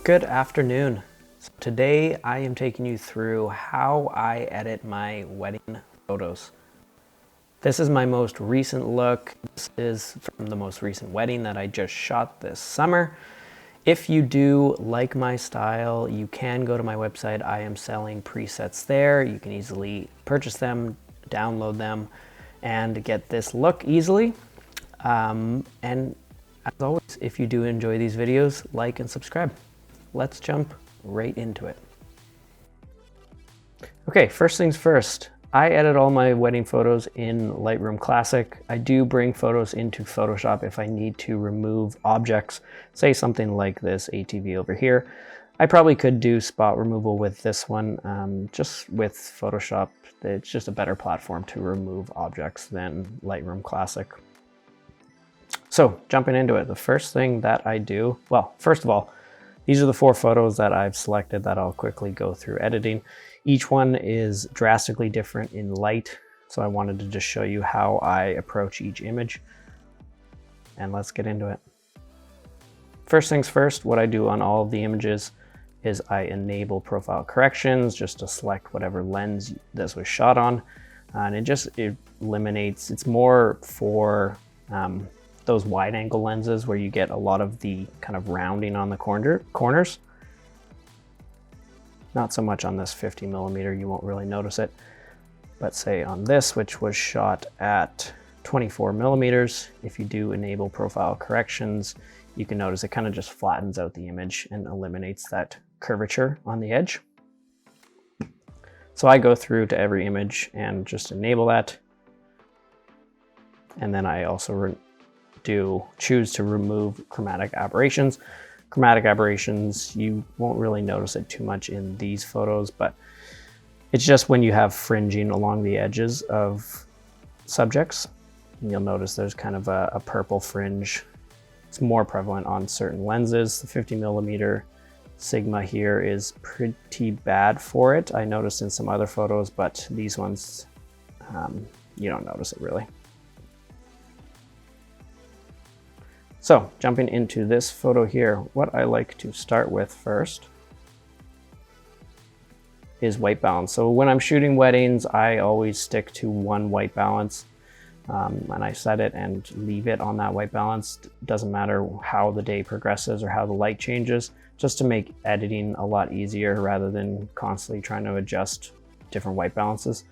Good afternoon. So today I am taking you through how I edit my wedding photos. This is my most recent look. This is from the most recent wedding that I just shot this summer. If you do like my style, you can go to my website. I am selling presets there. You can easily purchase them, download them, and get this look easily. And as always, if you do enjoy these videos, like and subscribe. Let's jump right into it. Okay, first things first. I edit all my wedding photos in Lightroom Classic. I do bring photos into Photoshop if I need to remove objects, say something like this ATV over here. I probably could do spot removal with this one. Just with Photoshop, it's just a better platform to remove objects than Lightroom Classic. So jumping into it, the first thing that I do, well, first of all, these are the 4 photos that I've selected that I'll quickly go through editing. Each one is drastically different in light, so I wanted to just show you how I approach each image. And let's get into it. First things first, what I do on all of the images is I enable profile corrections just to select whatever lens this was shot on. And it eliminates, it's more for those wide angle lenses where you get a lot of the kind of rounding on the corners. Not so much on this 50mm, you won't really notice it. But say on this, which was shot at 24mm, if you do enable profile corrections, you can notice it kind of just flattens out the image and eliminates that curvature on the edge. So I go through to every image and just enable that. And then I also choose to remove chromatic aberrations. Chromatic aberrations, you won't really notice it too much in these photos, but it's just when you have fringing along the edges of subjects. And you'll notice there's kind of a purple fringe. It's more prevalent on certain lenses. The 50mm Sigma here is pretty bad for it. I noticed in some other photos, but these ones, you don't notice it really. So jumping into this photo here, what I like to start with first is white balance. So when I'm shooting weddings, I always stick to one white balance and I set it and leave it on that white balance. Doesn't matter how the day progresses or how the light changes, just to make editing a lot easier rather than constantly trying to adjust different white balances.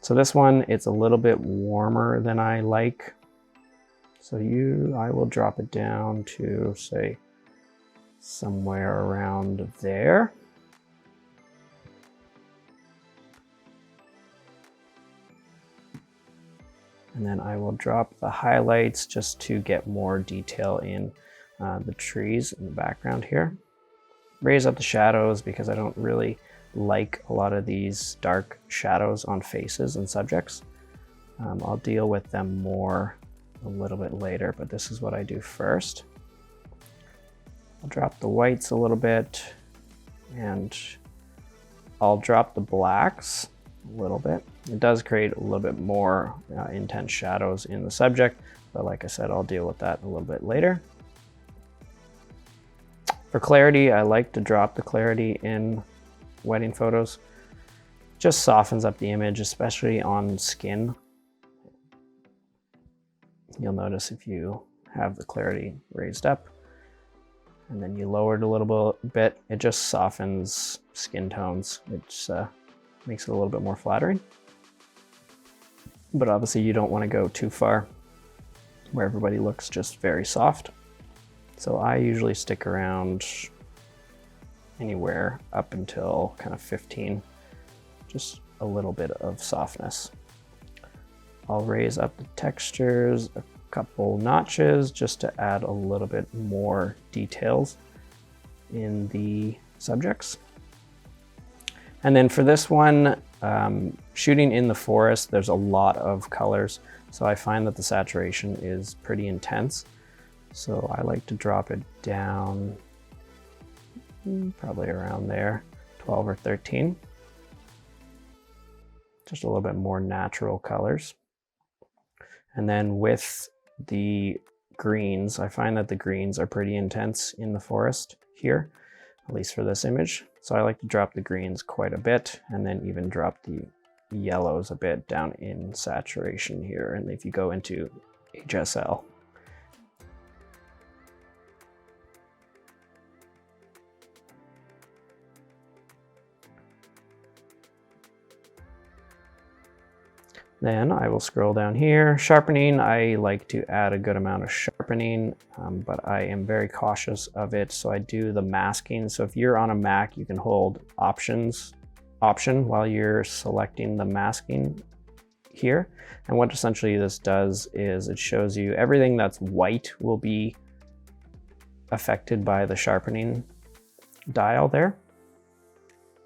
So this one, it's a little bit warmer than I like. So I will drop it down to, say, somewhere around there. And then I will drop the highlights just to get more detail in the trees in the background here. Raise up the shadows because I don't really like a lot of these dark shadows on faces and subjects. I'll deal with them more a little bit later, but this is what I do first. I'll drop the whites a little bit and I'll drop the blacks a little bit. It does create a little bit more intense shadows in the subject, but like I said, I'll deal with that a little bit later. For clarity, I like to drop the clarity in wedding photos. Just softens up the image, especially on skin. You'll notice if you have the clarity raised up and then you lower it a little bit, it just softens skin tones. It just, makes it a little bit more flattering. But obviously you don't want to go too far where everybody looks just very soft. So I usually stick around anywhere up until kind of 15, just a little bit of softness. I'll raise up the textures a couple notches just to add a little bit more details in the subjects. And then for this one, shooting in the forest, there's a lot of colors. So I find that the saturation is pretty intense. So I like to drop it down probably around there, 12 or 13. Just a little bit more natural colors. And then with the greens, I find that the greens are pretty intense in the forest here, at least for this image. So I like to drop the greens quite a bit and then even drop the yellows a bit down in saturation here. And if you go into HSL, then I will scroll down here. Sharpening, I like to add a good amount of sharpening, but I am very cautious of it. So I do the masking. So if you're on a Mac, you can hold option while you're selecting the masking here. And what essentially this does is it shows you everything that's white will be affected by the sharpening dial there.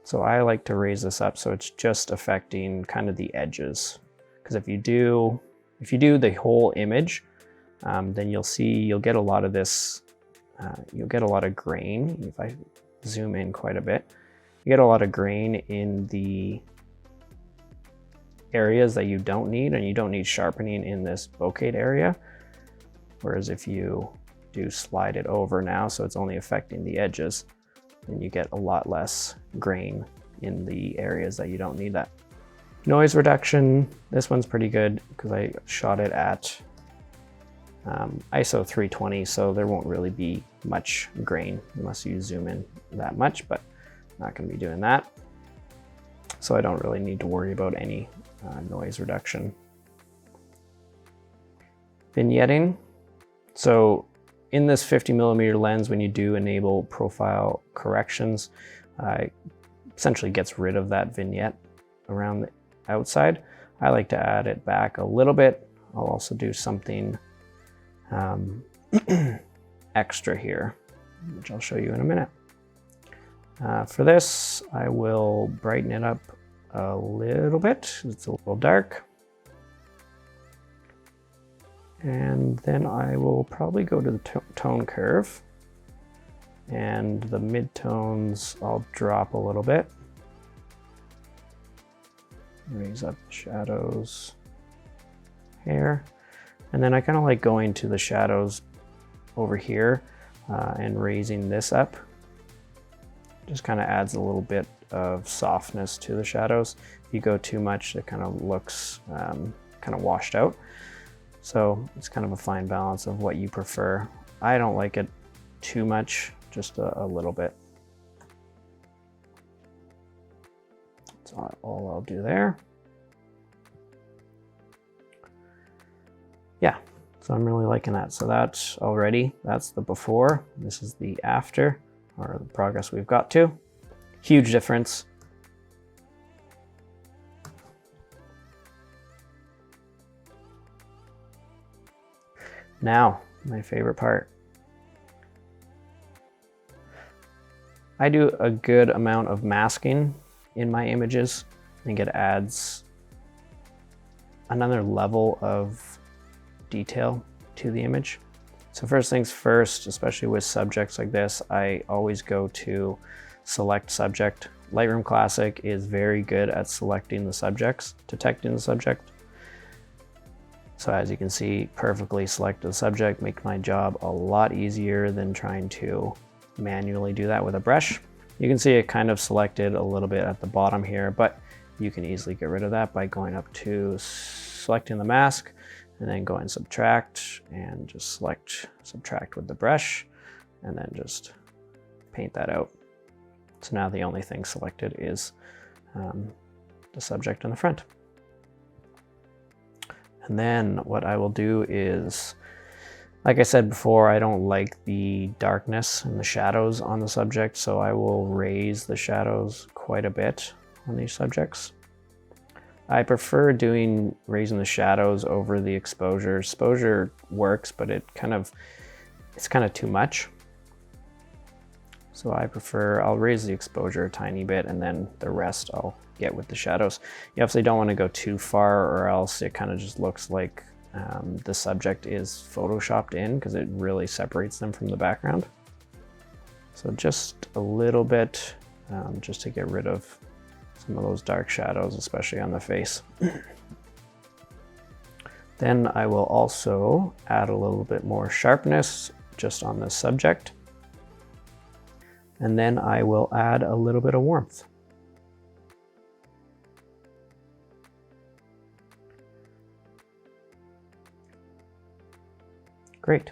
So I like to raise this up so it's just affecting kind of the edges. Because if you do the whole image, then you'll get a lot of this, you'll get a lot of grain. If I zoom in quite a bit, you get a lot of grain in the areas that you don't need, and you don't need sharpening in this bokeh area. Whereas if you do slide it over now, so it's only affecting the edges, then you get a lot less grain in the areas that you don't need that. Noise reduction, this one's pretty good because I shot it at ISO 320, so there won't really be much grain unless you zoom in that much, but I'm not going to be doing that. So I don't really need to worry about any noise reduction. Vignetting. So in this 50mm lens, when you do enable profile corrections, essentially gets rid of that vignette around the outside. I like to add it back a little bit. I'll also do something extra here, which I'll show you in a minute. For this, I will brighten it up a little bit. It's a little dark. And then I will probably go to the tone curve, and the mid-tones I'll drop a little bit. Raise up the shadows here. And then I kind of like going to the shadows over here and raising this up. Just kind of adds a little bit of softness to the shadows. If you go too much, it kind of looks kind of washed out. So it's kind of a fine balance of what you prefer. I don't like it too much, just a little bit. That's all I'll do there. Yeah, so I'm really liking that. So that's the before. This is the after, or the progress we've got to. Huge difference. Now, my favorite part. I do a good amount of masking in my images. I think it adds another level of detail to the image. So first things first, especially with subjects like this, I always go to select subject. Lightroom Classic is very good at selecting the subjects, detecting the subject. So as you can see, perfectly select the subject, make my job a lot easier than trying to manually do that with a brush. You can see it kind of selected a little bit at the bottom here, but you can easily get rid of that by going up to selecting the mask and then go and subtract and just select subtract with the brush and then just paint that out. So now the only thing selected is the subject in the front. And then what I will do is, like I said before, I don't like the darkness and the shadows on the subject, so I will raise the shadows quite a bit on these subjects. I prefer raising the shadows over the exposure. Exposure works, but it's kind of too much. So I'll raise the exposure a tiny bit, and then the rest I'll get with the shadows. You obviously don't want to go too far, or else it kind of just looks like the subject is photoshopped in, because it really separates them from the background. So just a little bit, just to get rid of some of those dark shadows, especially on the face. Then I will also add a little bit more sharpness just on the subject. And then I will add a little bit of warmth. Great.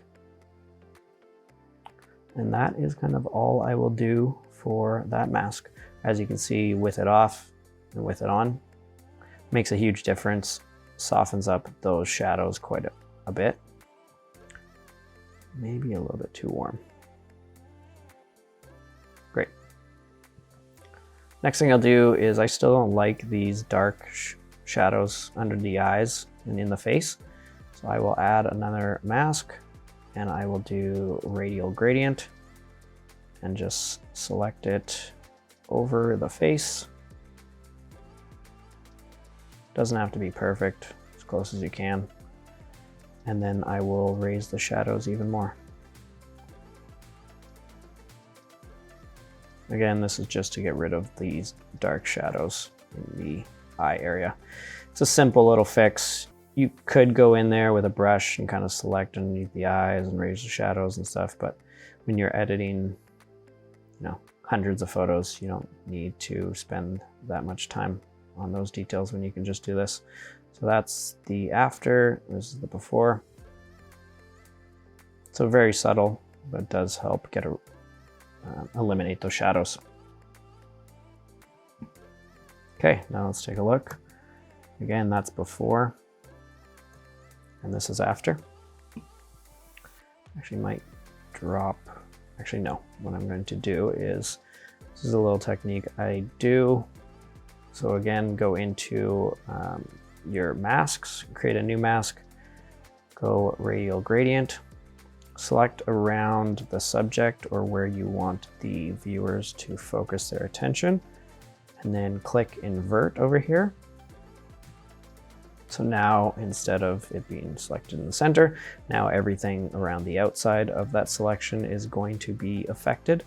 And that is kind of all I will do for that mask. As you can see, with it off and with it on, makes a huge difference. Softens up those shadows quite a bit. Maybe a little bit too warm. Great. Next thing I'll do is I still don't like these dark shadows under the eyes and in the face. So I will add another mask and I will do radial gradient and just select it over the face. Doesn't have to be perfect, as close as you can. And then I will raise the shadows even more. Again, this is just to get rid of these dark shadows in the eye area. It's a simple little fix. You could go in there with a brush and kind of select underneath the eyes and raise the shadows and stuff, but when you're editing, hundreds of photos, you don't need to spend that much time on those details when you can just do this. So that's the after, this is the before. So very subtle, but it does help eliminate those shadows. Okay, now let's take a look. Again, that's before, and this is after. Actually might drop, actually no, what I'm going to do is, this is a little technique I do. So again, go into your masks, create a new mask, go radial gradient, select around the subject or where you want the viewers to focus their attention, and then click invert over here. So now instead of it being selected in the center, now everything around the outside of that selection is going to be affected.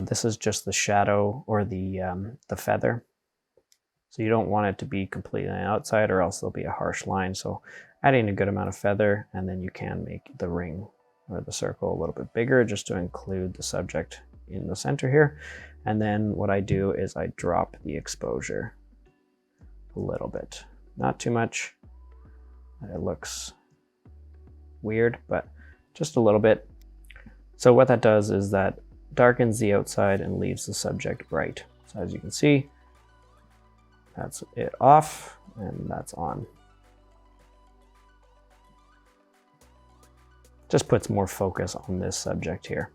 This is just the shadow or the feather. So you don't want it to be completely outside or else there'll be a harsh line. So adding a good amount of feather, and then you can make the ring or the circle a little bit bigger just to include the subject in the center here. And then what I do is I drop the exposure a little bit. Not too much. It looks weird, but just a little bit. So what that does is that darkens the outside and leaves the subject bright. So as you can see, that's it off and that's on. Just puts more focus on this subject here.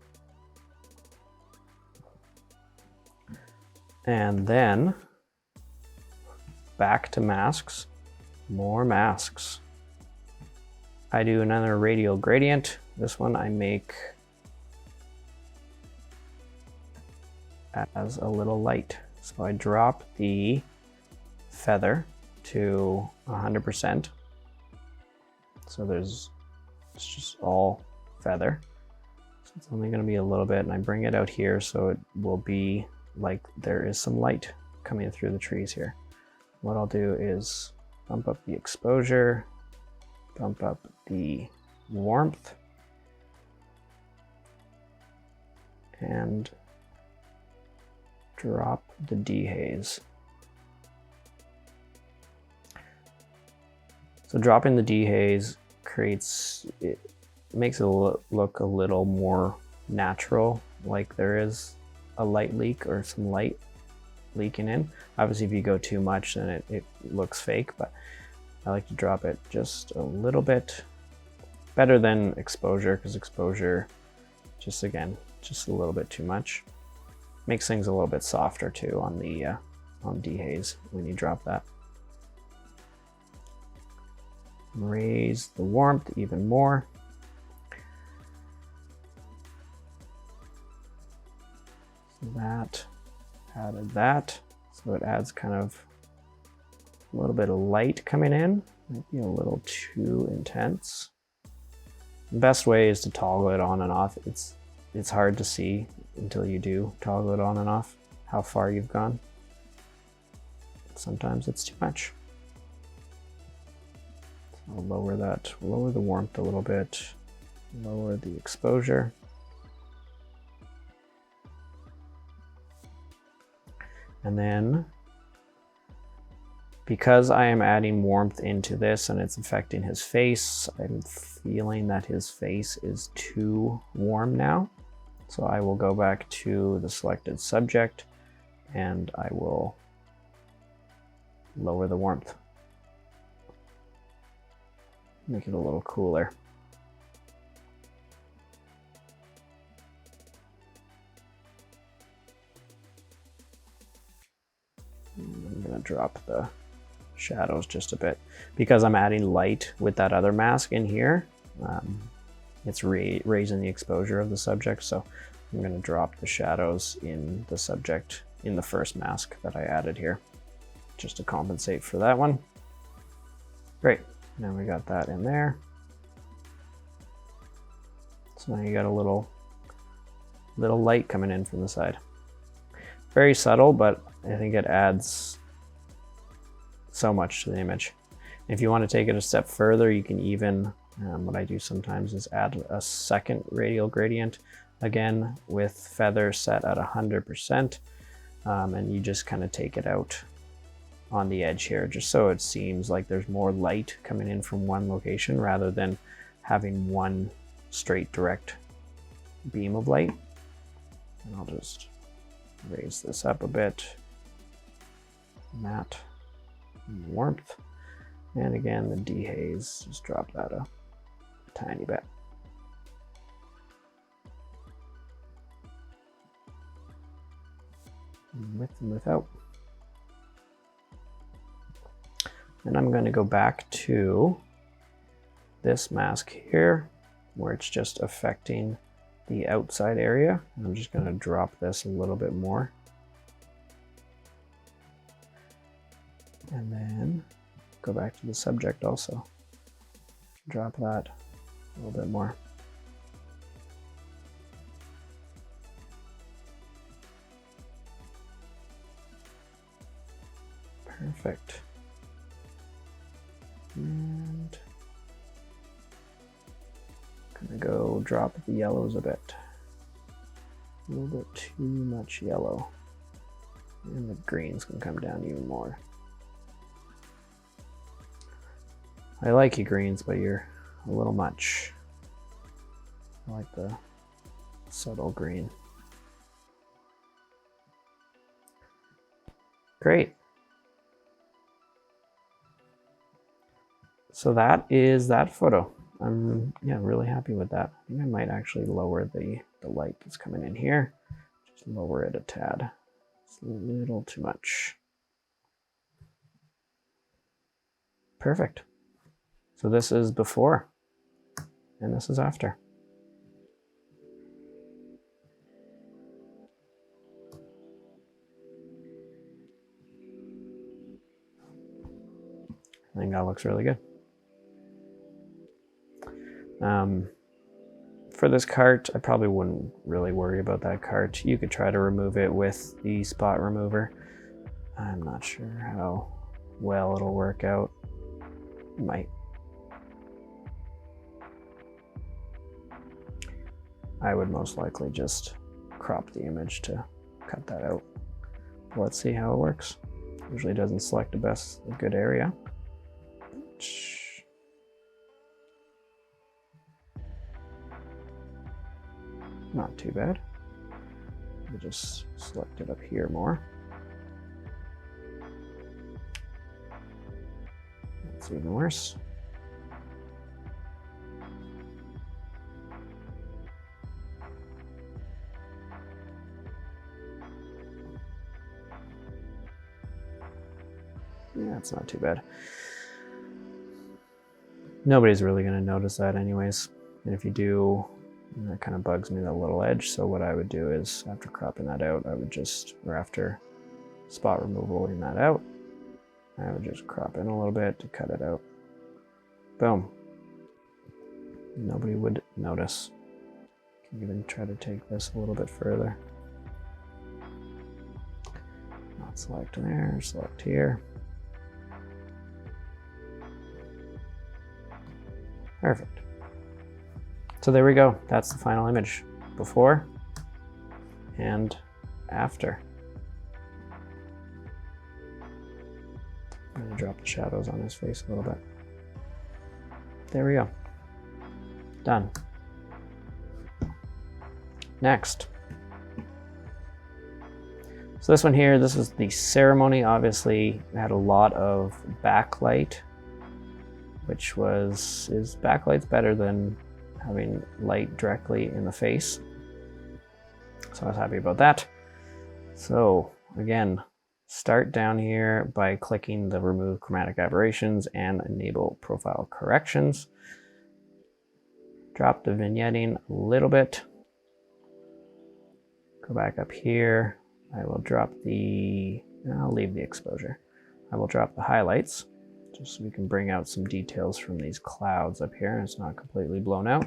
And then back to masks, more masks. I do another radial gradient. This one I make as a little light. So I drop the feather to 100%. So it's just all feather. So it's only going to be a little bit, and I bring it out here so it will be like there is some light coming through the trees here. What I'll do is bump up the exposure, bump up the warmth, and drop the dehaze. So dropping the dehaze makes it look a little more natural, like there is a light leak or some light leaking in. Obviously if you go too much then it looks fake, but I like to drop it just a little bit. Better than exposure, because exposure just a little bit too much. Makes things a little bit softer too on the on dehaze when you drop that. Raise the warmth even more. So that added that. So it adds kind of a little bit of light coming in. Might be a little too intense. The best way is to toggle it on and off. It's hard to see until you do toggle it on and off how far you've gone. Sometimes it's too much. So I'll lower the warmth a little bit, lower the exposure. And then, because I am adding warmth into this and it's affecting his face, I'm feeling that his face is too warm now. So I will go back to the selected subject and I will lower the warmth. Make it a little cooler. I'm gonna drop the shadows just a bit because I'm adding light with that other mask in here. It's raising the exposure of the subject, so I'm gonna drop the shadows in the subject in the first mask that I added here, just to compensate for that one. Great, now we got that in there. So now you got a little light coming in from the side. Very subtle, but I think it adds so much to the image. If you want to take it a step further, you can even, what I do sometimes is add a second radial gradient, again with feather set at 100%, and you just kind of take it out on the edge here, just so it seems like there's more light coming in from one location rather than having one straight direct beam of light. And I'll just raise this up a bit, matte, warmth, and again the dehaze, just drop that a tiny bit. With and without. And I'm going to go back to this mask here where it's just affecting the outside area. I'm just going to drop this a little bit more. And then go back to the subject also. Drop that a little bit more. Perfect. And gonna go drop the yellows a bit. A little bit too much yellow. And the greens can come down even more. I like you greens, but you're a little much. I like the subtle green. Great. So that is that photo. I'm really happy with that. I think I might actually lower the light that's coming in here. Just lower it a tad. It's a little too much. Perfect. So this is before, and this is after. I think that looks really good. For this cart, I probably wouldn't really worry about that cart. You could try to remove it with the spot remover. I'm not sure how well it'll work out. Might. I would most likely just crop the image to cut that out. But let's see how it works. Usually doesn't select a good area. Not too bad. We'll just select it up here more. That's even worse. Yeah, it's not too bad. Nobody's really going to notice that anyways. And if you do, that kind of bugs me, that little edge. So what I would do is, after cropping that out, I would just, or after spot removaling that out, I would just crop in a little bit to cut it out. Boom. Nobody would notice. Can even try to take this a little bit further. Not select there, select here. Perfect. So there we go. That's the final image, before and after. drop the shadows on his face a little bit. There we go. Done. Next. So this one here, this is the ceremony. Obviously, it had a lot of backlight, which is backlight's better than having light directly in the face. So I was happy about that. So again, start down here by clicking the remove chromatic aberrations and enable profile corrections. Drop the vignetting a little bit. Go back up here. I will drop I'll leave the exposure. I will drop the highlights just so we can bring out some details from these clouds up here and it's not completely blown out.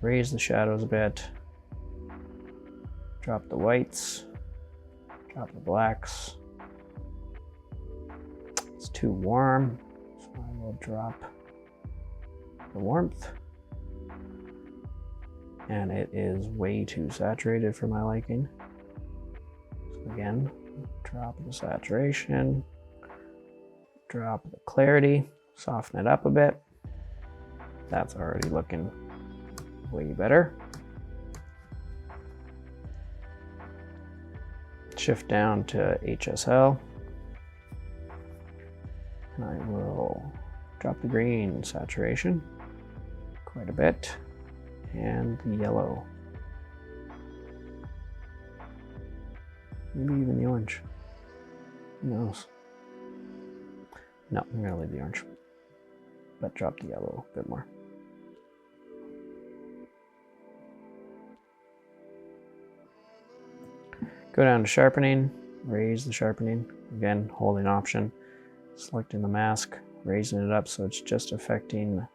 Raise the shadows a bit. Drop the whites. Drop the blacks. It's too warm, so I will drop the warmth. And it is way too saturated for my liking. So again, drop the saturation, drop the clarity, soften it up a bit. That's already looking way better. Shift down to HSL. And I will drop the green saturation quite a bit. And the yellow. Maybe even the orange. Who knows? No, I'm gonna leave the orange. But drop the yellow a bit more. Go down to sharpening, raise the sharpening. Again, holding option, selecting the mask, raising it up so it's just affecting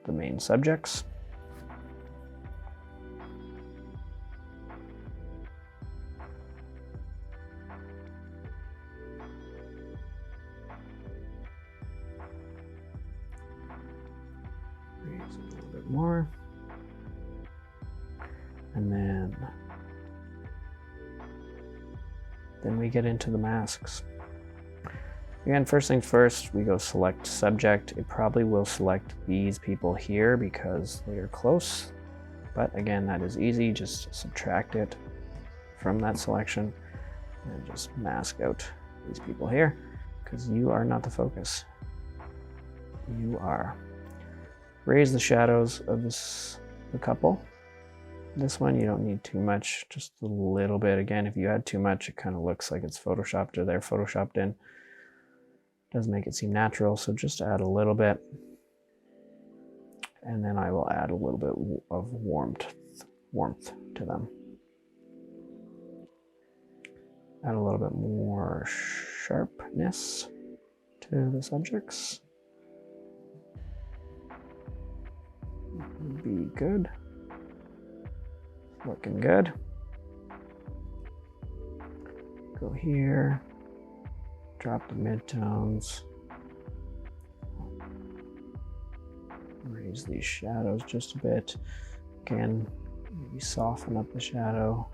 the main subjects. Raise it a little bit more. And then we get into the masks. Again, first things first, we go select subject. It probably will select these people here because they are close. But again, that is easy. Just subtract it from that selection and just mask out these people here because you are not the focus. You are. Raise the shadows of the couple. This one, you don't need too much, just a little bit. Again, if you add too much, it kind of looks like it's photoshopped or they're photoshopped in. Doesn't make it seem natural, so just add a little bit. And then I will add a little bit of warmth to them. Add a little bit more sharpness to the subjects. Would be good. Looking good. Go here. Drop the midtones. Raise these shadows just a bit. Again, maybe soften up the shadow.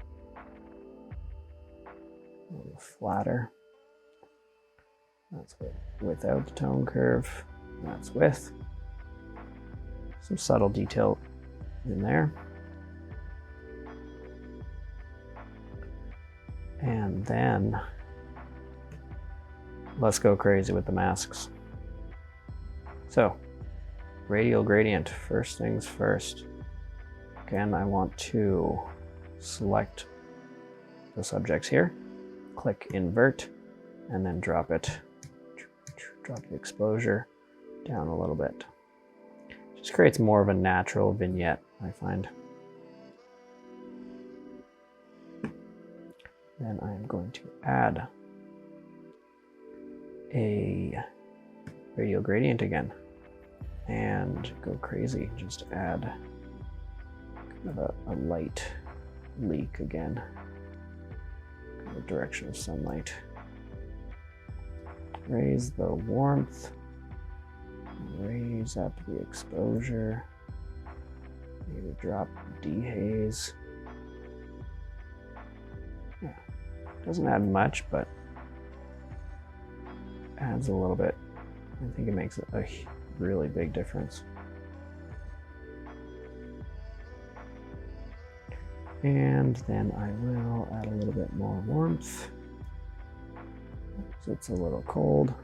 A little flatter. That's without the tone curve. That's with. Some subtle detail in there. And then let's go crazy with the masks. So, radial gradient, first things first. Again, I want to select the subjects here, click invert, and then drop it. Drop the exposure down a little bit. Just creates more of a natural vignette, I find. Then I'm going to add a radial gradient again and go crazy. Just add kind of a light leak again, kind of direction of sunlight. Raise the warmth, raise up the exposure, maybe drop dehaze. Yeah, doesn't add much, but adds a little bit. I think it makes a really big difference. And then I will add a little bit more warmth, because it's a little cold.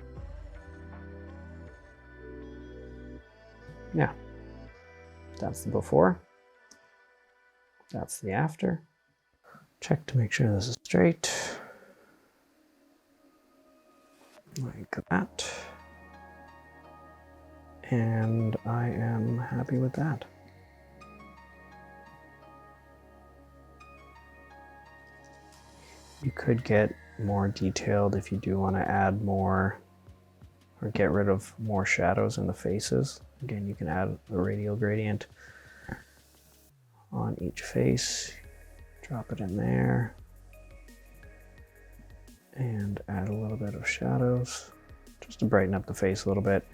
Yeah, that's the before. That's the after. Check to make sure this is straight. Like that. And I am happy with that. You could get more detailed if you do want to add more or get rid of more shadows in the faces. Again, you can add a radial gradient on each face. Drop it in there. And add a little bit of shadows just to brighten up the face a little bit.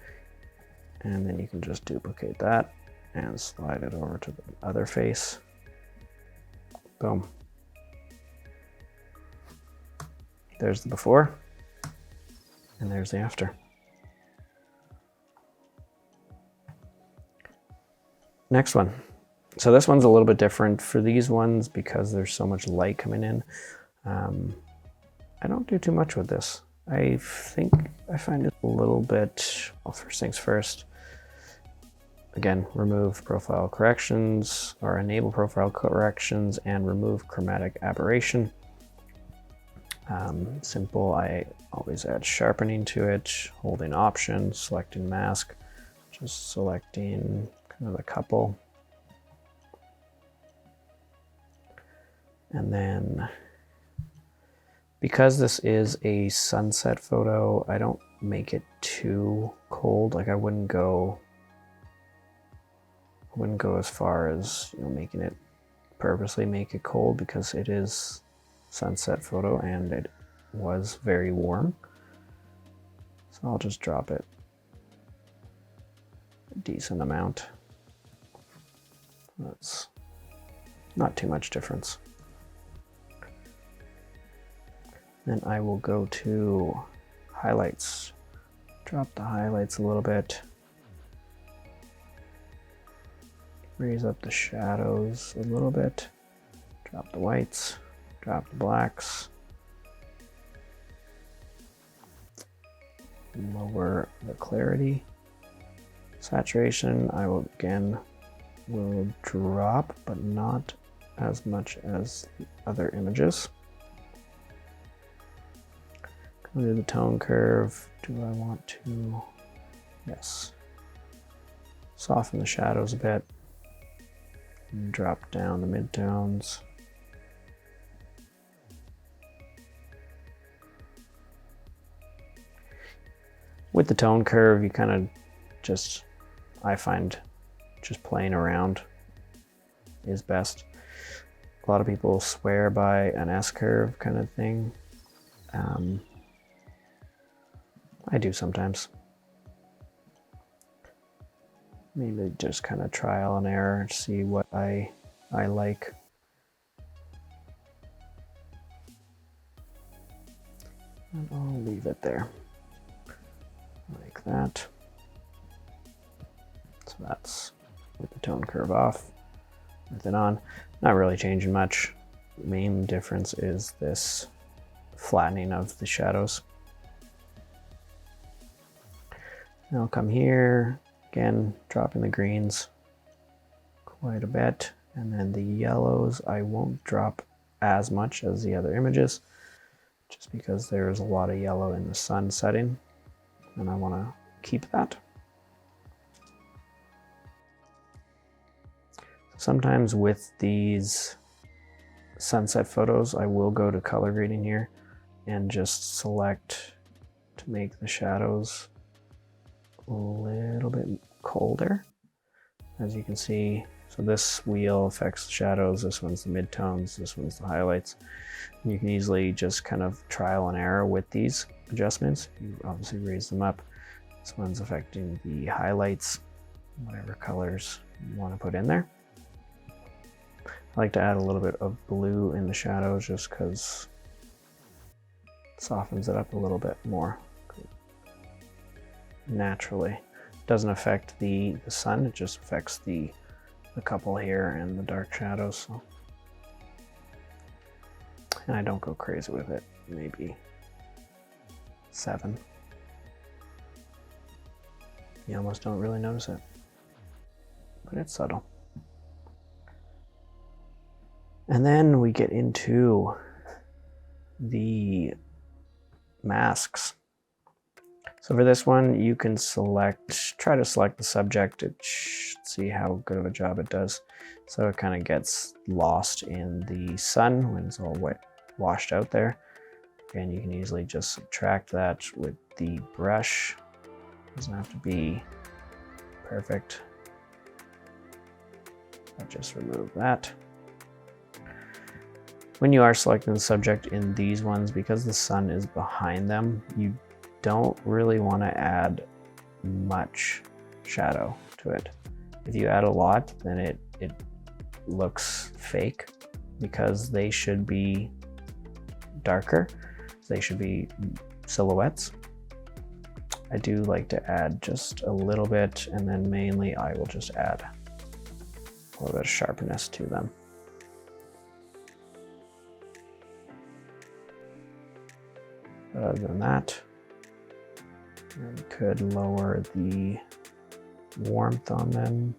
And then you can just duplicate that and slide it over to the other face. Boom. There's the before, and there's the after. Next one. So this one's a little bit different for these ones because there's so much light coming in. I don't do too much with this. I think I find it a little bit, well, first things first. Again, remove profile corrections or enable profile corrections and remove chromatic aberration. Simple, I always add sharpening to it, holding option, selecting mask, just selecting kind of a couple. And then because this is a sunset photo, I don't make it too cold. Like I wouldn't go as far as, you know, making it purposely make it cold, because it is sunset photo and it was very warm. So I'll just drop it a decent amount. That's not too much difference. Then I will go to highlights. Drop the highlights a little bit. Raise up the shadows a little bit. Drop the whites. Drop the blacks. Lower the clarity. Saturation, I will drop, but not as much as the other images. Go to the tone curve. Do I want to? Yes. Soften the shadows a bit. And drop down the midtones. With the tone curve, you kind of just, I find just playing around is best. A lot of people swear by an S-curve kind of thing. I do sometimes. Maybe just kind of trial and error, see what I like. And I'll leave it there. Like that. So that's with the tone curve off, with it on. Not really changing much. The main difference is this flattening of the shadows. Now I'll come here, again, dropping the greens quite a bit. And then the yellows, I won't drop as much as the other images, just because there's a lot of yellow in the sun setting. And I want to keep that. Sometimes with these sunset photos, I will go to color grading here and just select to make the shadows a little bit colder. As you can see, so this wheel affects the shadows, this one's the midtones, this one's the highlights. And you can easily just kind of trial and error with these adjustments. You obviously raise them up. This one's affecting the highlights, whatever colors you want to put in there. I like to add a little bit of blue in the shadows just because it softens it up a little bit more. naturally. Doesn't affect the sun, it just affects the couple here and the dark shadows. So. And I don't go crazy with it, maybe 7. You almost don't really notice it, but it's subtle. And then we get into the masks. So for this one, you can try to select the subject. See how good of a job it does. So it kind of gets lost in the sun when it's all washed out there. And you can easily just subtract that with the brush. Doesn't have to be perfect. I'll just remove that. When you are selecting the subject in these ones, because the sun is behind them, you don't really want to add much shadow to it. If you add a lot, then it looks fake, because they should be darker. They should be silhouettes. I do like to add just a little bit, and then mainly I will just add a little bit of sharpness to them. Other than that, we could lower the warmth on them.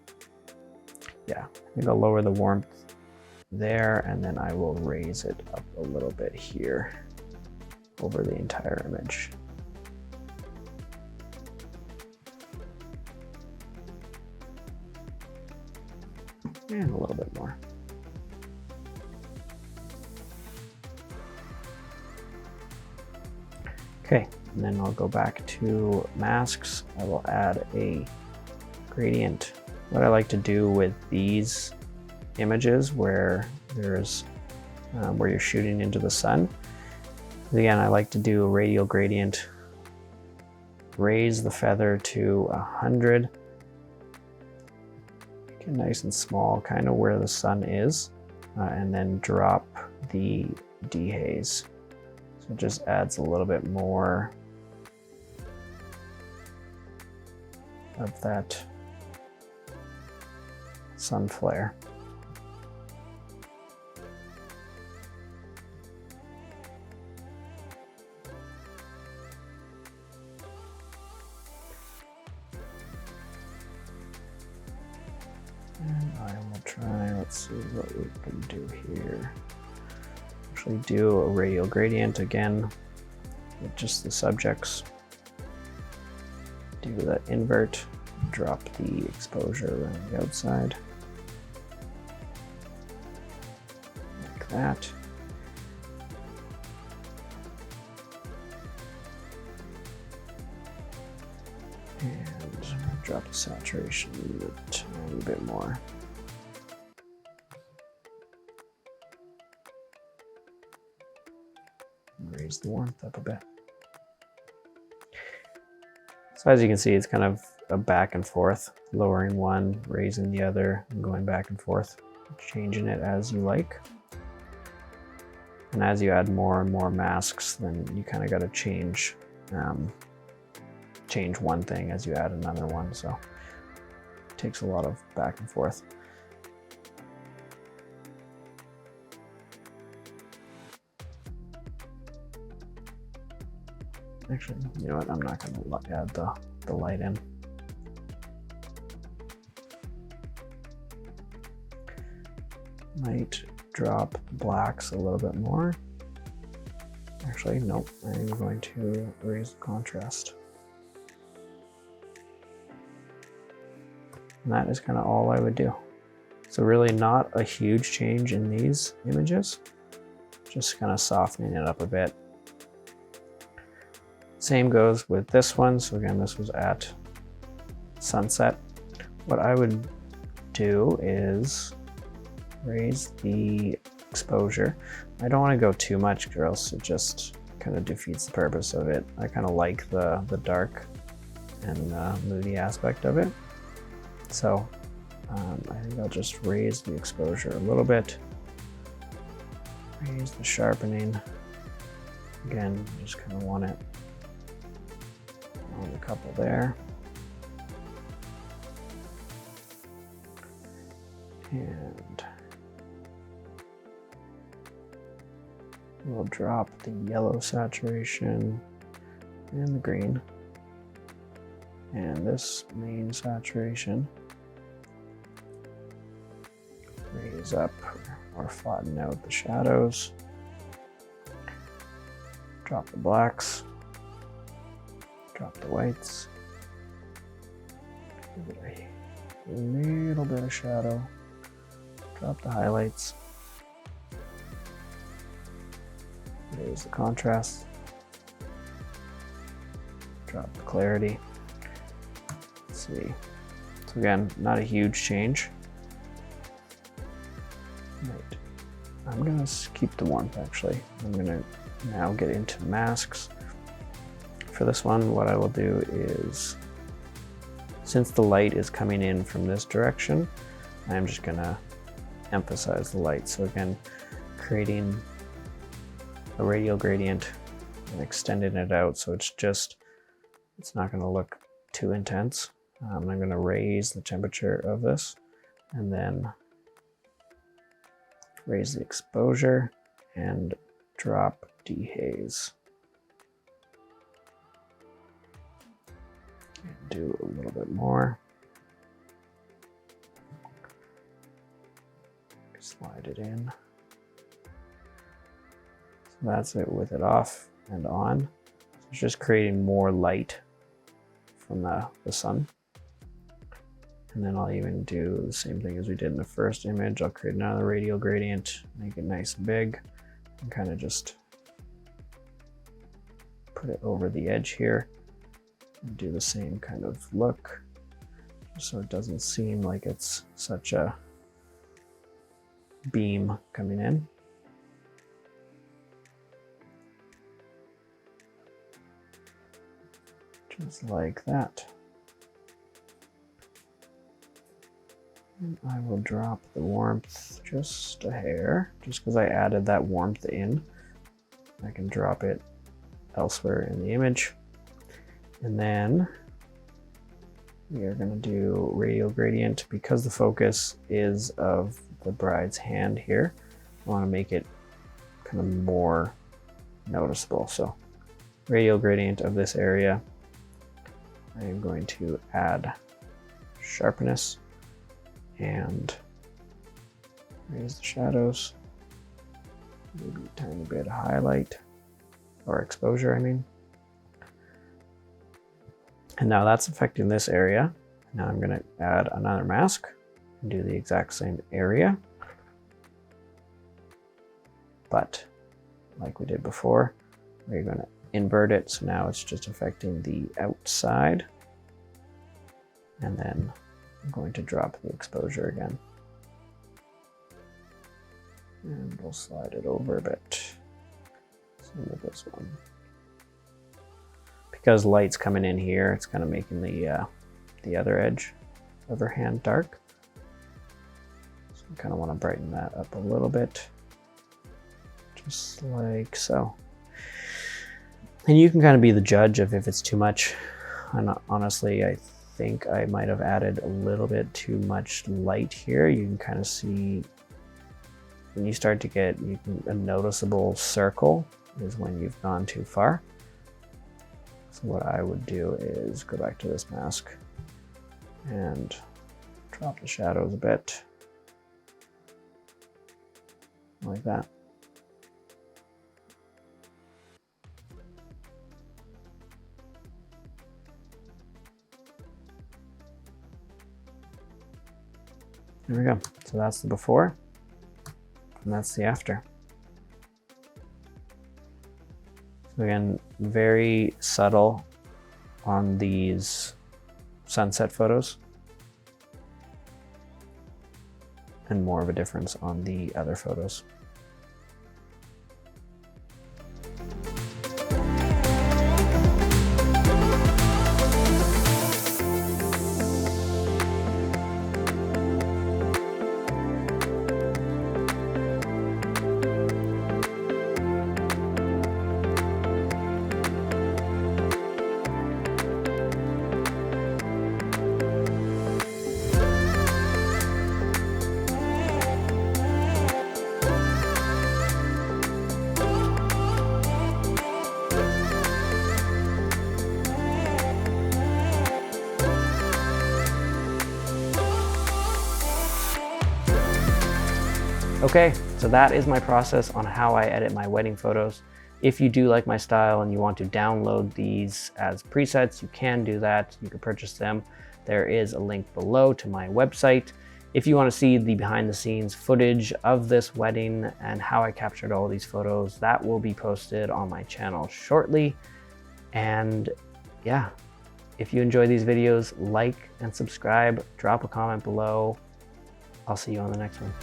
Yeah, I think I'll lower the warmth there, and then I will raise it up a little bit here over the entire image. And a little bit more. Okay, and then I'll go back to masks. I will add a gradient. What I like to do with these images where there's where you're shooting into the sun, again, I like to do a radial gradient. Raise the feather to 100. Make it nice and small, kind of where the sun is, and then drop the dehaze. So it just adds a little bit more of that sun flare. And I will try, let's see what we can do here. Actually do a radial gradient again with just the subjects. Do that invert, drop the exposure around the outside. Like that. And drop the saturation a tiny bit more. Raise the warmth up a bit. So as you can see, it's kind of a back and forth, lowering one, raising the other, and going back and forth, changing it as you like. And as you add more and more masks, then you kind of got to change one thing as you add another one. So it takes a lot of back and forth. Actually, you know what? I'm not going to add the light in. Might drop blacks a little bit more. Actually, nope. I'm going to raise the contrast. And that is kind of all I would do. So really not a huge change in these images. Just kind of softening it up a bit. Same goes with this one. So again, this was at sunset. What I would do is raise the exposure. I don't want to go too much, or else it just kind of defeats the purpose of it. I kind of like the dark and moody aspect of it. So I think I'll just raise the exposure a little bit. Raise the sharpening. Again, you just kind of want it on the couple there. And we'll drop the yellow saturation and the green. And this main saturation, raise up or flatten out the shadows, drop the blacks, drop the whites, give it a little bit of shadow, drop the highlights, raise the contrast, drop the clarity. Let's see. So again, not a huge change. Right. I'm gonna keep the warmth actually. I'm gonna now get into masks. For this one, what I will do is, since the light is coming in from this direction, I'm just gonna emphasize the light. So again, creating a radial gradient and extending it out so it's not gonna look too intense. I'm gonna raise the temperature of this and then raise the exposure and drop dehaze. And do a little bit more. Slide it in. So that's it with it off and on. So it's just creating more light from the sun. And then I'll even do the same thing as we did in the first image. I'll create another radial gradient, make it nice and big, and kind of just put it over the edge here and do the same kind of look, so it doesn't seem like it's such a beam coming in. Just like that. And I will drop the warmth just a hair, just because I added that warmth in. I can drop it elsewhere in the image. And then we are going to do radial gradient. Because the focus is of the bride's hand here, I want to make it kind of more noticeable. So radial gradient of this area, I am going to add sharpness and raise the shadows, maybe a tiny bit of highlight or exposure, I mean. And now that's affecting this area. Now I'm going to add another mask and do the exact same area, but like we did before, we're going to invert it. So now it's just affecting the outside, and then I'm going to drop the exposure again. And we'll slide it over a bit. Same with this one. Because light's coming in here, it's kind of making the other edge, other hand dark. So I kind of want to brighten that up a little bit, just like so. And you can kind of be the judge of if it's too much. And honestly, I think I might have added a little bit too much light here. You can kind of see when you start to get a noticeable circle is when you've gone too far. So what I would do is go back to this mask and drop the shadows a bit, like that. There we go. So that's the before, and that's the after. So again, very subtle on these sunset photos, and more of a difference on the other photos. Okay, so that is my process on how I edit my wedding photos. If you do like my style and you want to download these as presets, you can do that. You can purchase them. There is a link below to my website. If you want to see the behind the scenes footage of this wedding and how I captured all these photos, that will be posted on my channel shortly. And yeah, if you enjoy these videos, like and subscribe, drop a comment below. I'll see you on the next one.